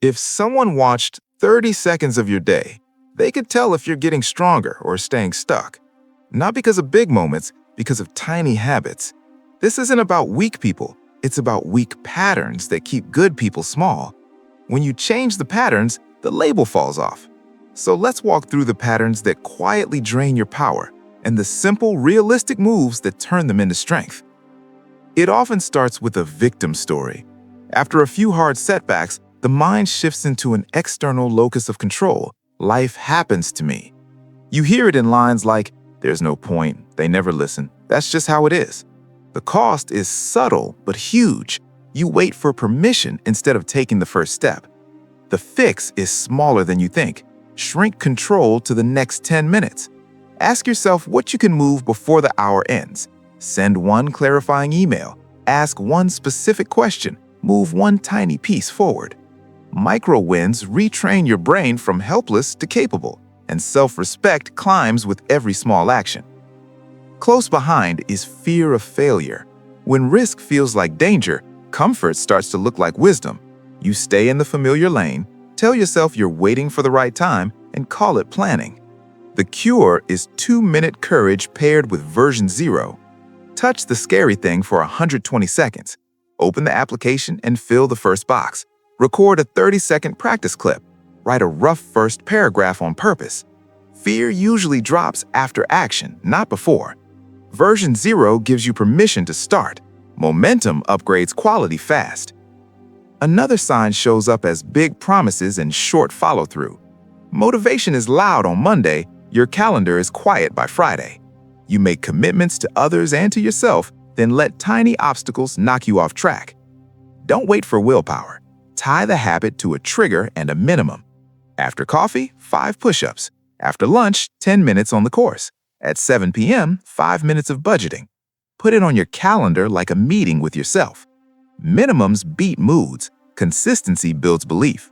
If someone watched 30 seconds of your day, they could tell if you're getting stronger or staying stuck. Not because of big moments, because of tiny habits. This isn't about weak people, it's about weak patterns that keep good people small. When you change the patterns, the label falls off. So let's walk through the patterns that quietly drain your power and the simple, realistic moves that turn them into strength. It often starts with a victim story. After a few hard setbacks, the mind shifts into an external locus of control. Life happens to me. You hear it in lines like, "There's no point, they never listen, that's just how it is." The cost is subtle but huge. You wait for permission instead of taking the first step. The fix is smaller than you think. Shrink control to the next 10 minutes. Ask yourself what you can move before the hour ends. Send one clarifying email. Ask one specific question. Move one tiny piece forward. Micro wins retrain your brain from helpless to capable, and self-respect climbs with every small action. Close behind is fear of failure. When risk feels like danger, comfort starts to look like wisdom. You stay in the familiar lane, tell yourself you're waiting for the right time, and call it planning. The cure is 2-minute courage paired with version 0. Touch the scary thing for 120 seconds. Open the application and fill the first box. Record a 30-second practice clip. Write a rough first paragraph on purpose. Fear usually drops after action, not before. Version 0 gives you permission to start. Momentum upgrades quality fast. Another sign shows up as big promises and short follow-through. Motivation is loud on Monday, your calendar is quiet by Friday. You make commitments to others and to yourself, then let tiny obstacles knock you off track. Don't wait for willpower. Tie the habit to a trigger and a minimum. After coffee, 5 push-ups. After lunch, 10 minutes on the course. At 7 p.m., 5 minutes of budgeting. Put it on your calendar like a meeting with yourself. Minimums beat moods. Consistency builds belief.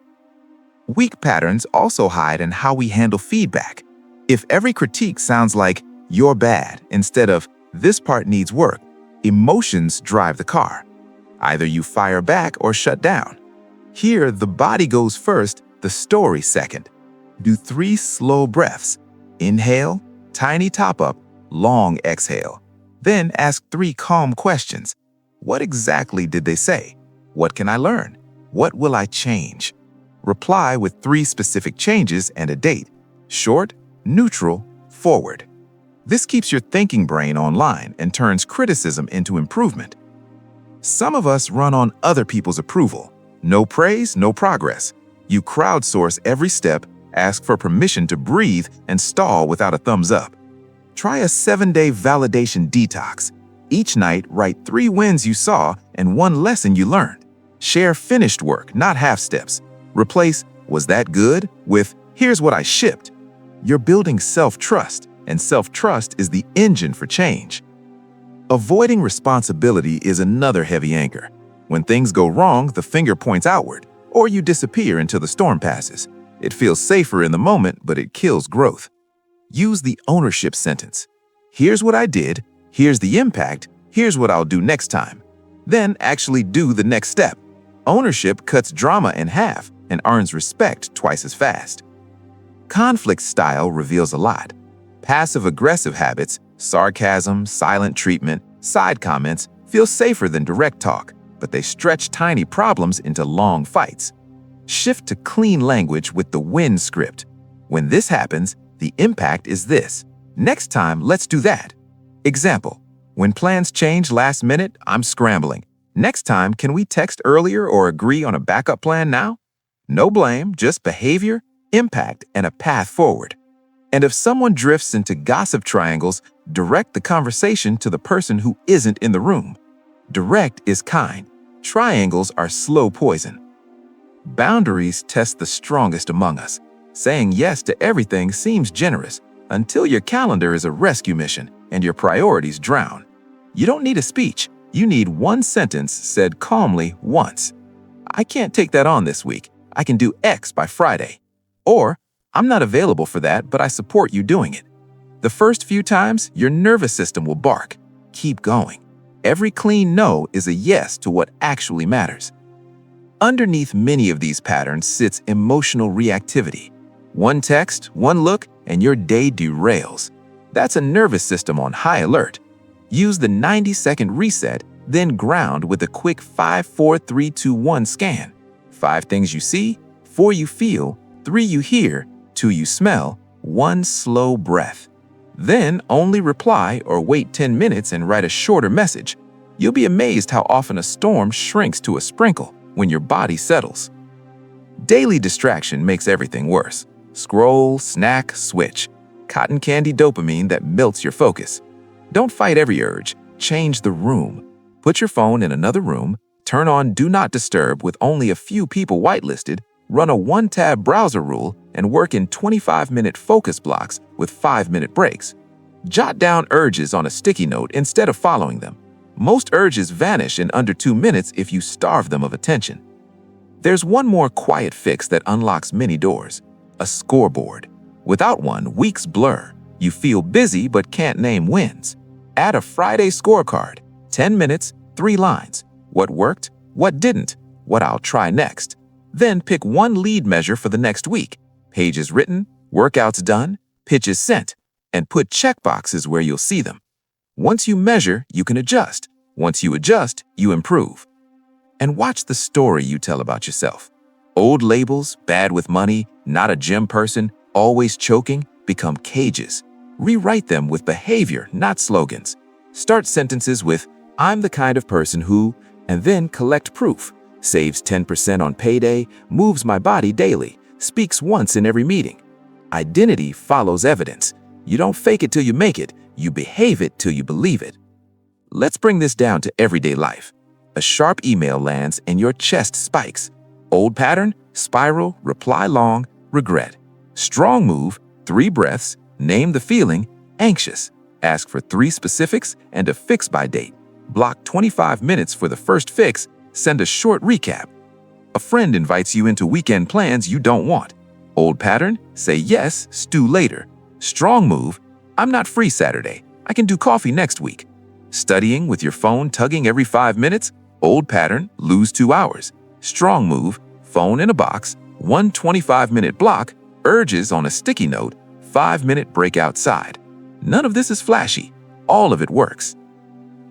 Weak patterns also hide in how we handle feedback. If every critique sounds like, "You're bad," instead of, "This part needs work," emotions drive the car. Either you fire back or shut down. Here, the body goes first, the story second. Do 3 slow breaths. Inhale, tiny top-up, long exhale. Then ask 3 calm questions. What exactly did they say? What can I learn? What will I change? Reply with 3 specific changes and a date. Short, neutral, forward. This keeps your thinking brain online and turns criticism into improvement. Some of us run on other people's approval. No praise, no progress. You crowdsource every step, ask for permission to breathe, and stall without a thumbs up. Try a 7-day validation detox. Each night, write 3 wins you saw and 1 lesson you learned. Share finished work, not half steps. Replace "Was that good?" with "Here's what I shipped." You're building self-trust, and self-trust is the engine for change. Avoiding responsibility is another heavy anchor. When things go wrong, the finger points outward, or you disappear until the storm passes. It feels safer in the moment, but it kills growth. Use the ownership sentence. Here's what I did, here's the impact, here's what I'll do next time. Then actually do the next step. Ownership cuts drama in half and earns respect twice as fast. Conflict style reveals a lot. Passive-aggressive habits, sarcasm, silent treatment, side comments feel safer than direct talk, but they stretch tiny problems into long fights. Shift to clean language with the win script. When this happens, the impact is this. Next time, let's do that. Example, when plans change last minute, I'm scrambling. Next time, can we text earlier or agree on a backup plan now? No blame, just behavior, impact, and a path forward. And if someone drifts into gossip triangles, direct the conversation to the person who isn't in the room. Direct is kind. Triangles are slow poison. Boundaries test the strongest among us. Saying yes to everything seems generous until your calendar is a rescue mission and your priorities drown. You don't need a speech. You need 1 sentence said calmly once. "I can't take that on this week. I can do X by Friday." Or, "I'm not available for that, but I support you doing it." The first few times, your nervous system will bark. Keep going. Every clean no is a yes to what actually matters. Underneath many of these patterns sits emotional reactivity. One text, one look, and your day derails. That's a nervous system on high alert. Use the 90-second reset, then ground with a quick 5, 4, 3, 2, 1 scan. 5 things you see, 4 you feel, 3 you hear, 2 you smell, 1 slow breath. Then only reply or wait 10 minutes and write a shorter message. You'll be amazed how often a storm shrinks to a sprinkle when your body settles. Daily distraction makes everything worse. Scroll, snack, switch. Cotton candy dopamine that melts your focus. Don't fight every urge. Change the room. Put your phone in another room, turn on Do Not Disturb with only a few people whitelisted, run a one-tab browser rule, and work in 25-minute focus blocks with 5-minute breaks. Jot down urges on a sticky note instead of following them. Most urges vanish in under 2 minutes if you starve them of attention. There's one more quiet fix that unlocks many doors: a scoreboard. Without one, weeks blur. You feel busy but can't name wins. Add a Friday scorecard. 10 minutes, 3 lines. What worked? What didn't? What I'll try next. Then pick one lead measure for the next week. Pages written, workouts done, pitches sent, and put checkboxes where you'll see them. Once you measure, you can adjust. Once you adjust, you improve. And watch the story you tell about yourself. Old labels, bad with money, not a gym person, always choking, become cages. Rewrite them with behavior, not slogans. Start sentences with, I'm the kind of person who, and then collect proof. Saves 10% on payday, moves my body daily, speaks once in every meeting. Identity follows evidence. You don't fake it till you make it, you behave it till you believe it. Let's bring this down to everyday life. A sharp email lands and your chest spikes. Old pattern, spiral, reply long, regret. Strong move, 3 breaths, name the feeling, anxious. Ask for 3 specifics and a fix by date. Block 25 minutes for the first fix, send a short recap. A friend invites you into weekend plans you don't want. Old pattern, say yes, stew later. Strong move, I'm not free Saturday, I can do coffee next week. Studying with your phone tugging every 5 minutes. Old pattern, lose 2 hours. Strong move, phone in a box, 1 25-minute block, urges on a sticky note, 5-minute break outside. None of this is flashy. All of it works.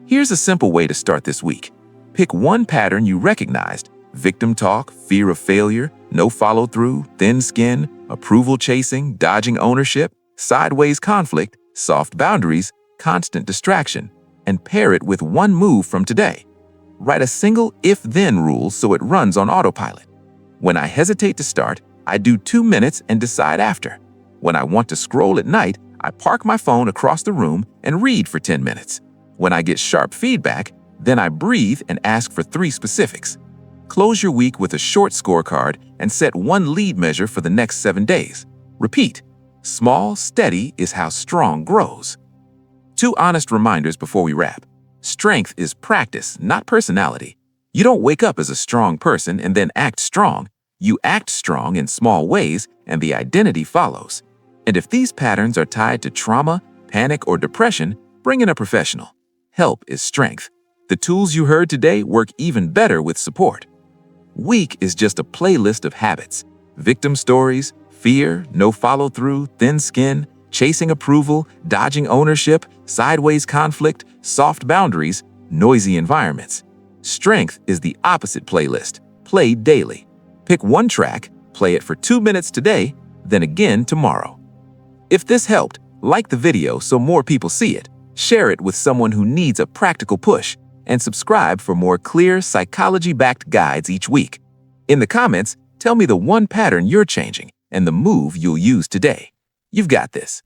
Here's a simple way to start this week. Pick one pattern you recognized: victim talk, fear of failure, no follow-through, thin skin, approval chasing, dodging ownership, sideways conflict, soft boundaries, constant distraction, and pair it with one move from today. Write a single if-then rule so it runs on autopilot. When I hesitate to start, I do 2 minutes and decide after. When I want to scroll at night, I park my phone across the room and read for 10 minutes. When I get sharp feedback, then I breathe and ask for 3 specifics. Close your week with a short scorecard and set one lead measure for the next 7 days. Repeat. Small, steady is how strong grows. 2 honest reminders before we wrap. Strength is practice, not personality. You don't wake up as a strong person and then act strong. You act strong in small ways and the identity follows. And if these patterns are tied to trauma, panic, or depression, bring in a professional. Help is strength. The tools you heard today work even better with support. Weak is just a playlist of habits. Victim stories, fear, no follow-through, thin skin, chasing approval, dodging ownership, sideways conflict, soft boundaries, noisy environments. Strength is the opposite playlist, played daily. Pick one track, play it for 2 minutes today, then again tomorrow. If this helped, like the video so more people see it, share it with someone who needs a practical push, and subscribe for more clear, psychology-backed guides each week. In the comments, tell me the one pattern you're changing and the move you'll use today. You've got this.